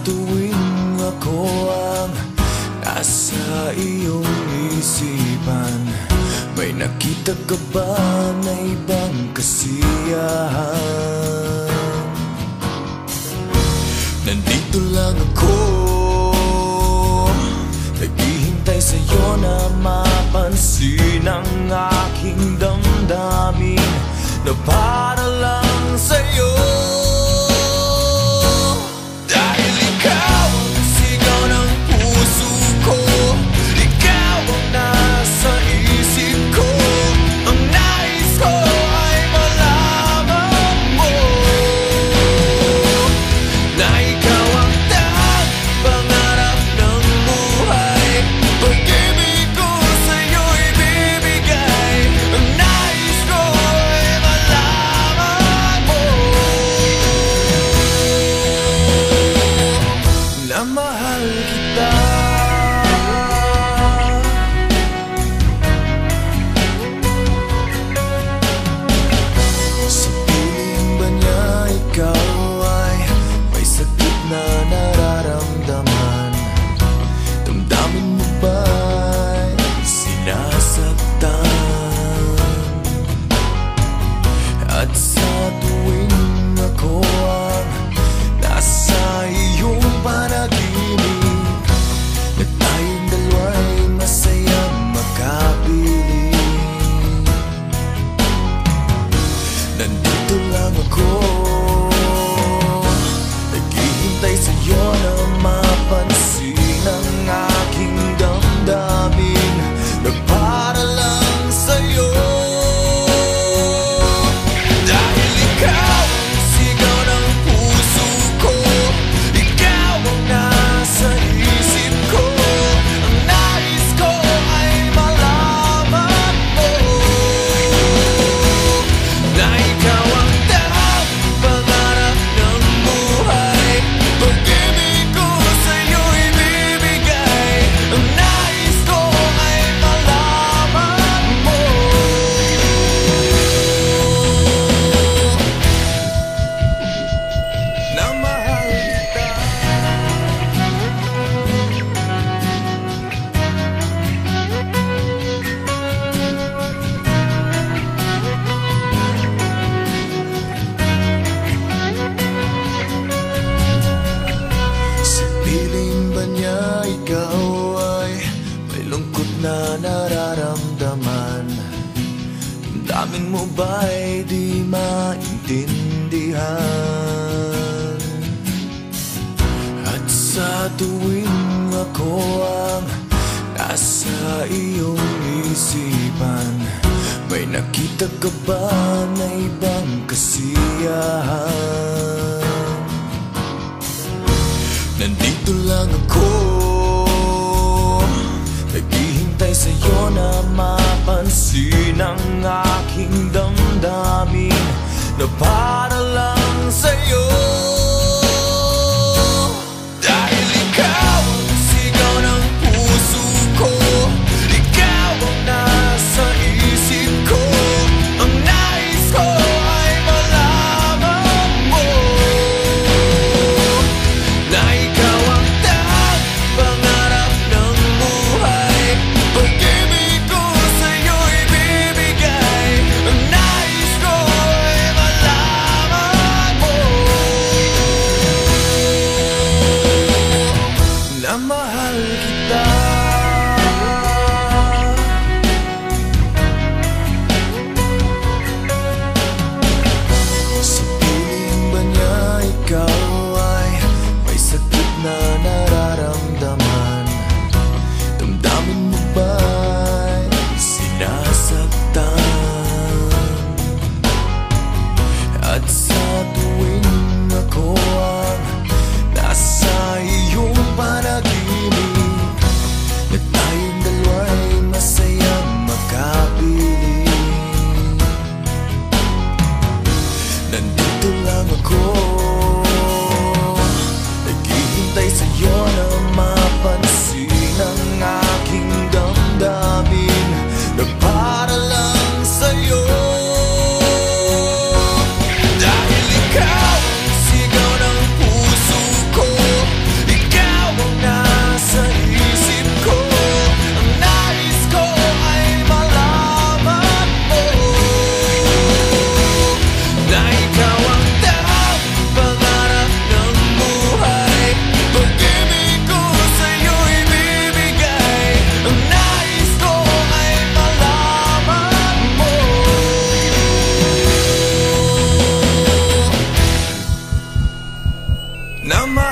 tuwing ako ang nasa iyong isipan, may nakita ka ba na ibang kasiyahan? Nandito lang ako, naghihintay sa'yo na mapansin ang aking damdamin na para lang sa'yo. Dahil ikaw ang sigaw ng puso ko, ikaw ang nasa isip ko. Ang nais ko ay malaman mo na ikaw ang tanging pangarap ng buhay. Pag-ibig ko sa'yo ibibigay. Ang nais ko ay malaman mo na mahal kita. Sa piling ba niya ikaw ay may sakit na nararamdaman? Damdamin mo ba'y sinasaktan? At sa tuwing ako ang nasa iyong panaginip, na tayong dalawa'y masayang makapiling. Nandito lang ako, naghihintay sa'yo na mapansin ang aking damdamin na para lang sa'yo. Dahil ikaw ang sigaw ng puso ko, ikaw ang nasa isip ko. Ang nais ko ay malaman mo na ikaw ang tanging pangarap ng buhay. Pag-ibig ko sa'yo ibibigay. Ang nais ko ay malaman mo na mahal kita. Sa piling ba niya ikaw ay may lungkot na nararamdaman? Damdamin mo ba'y di maintindihan? At sa tuwing ako ang nasa iyong isipan, may nakita ka ba na ibang kasiyahan? Nandito lang ako, naghihintay sa'yo na mapansin ang aking damdamin na para lang sa'yo. Dahil ikaw ang sigaw ng puso ko, ikaw ang nasa isip ko. Ang nais ko ay malaman mo na ikaw ang tanging pangarap ng buhay. Pag-ibig ko sa'yo ibibigay. Ang nais ko ay malaman mo na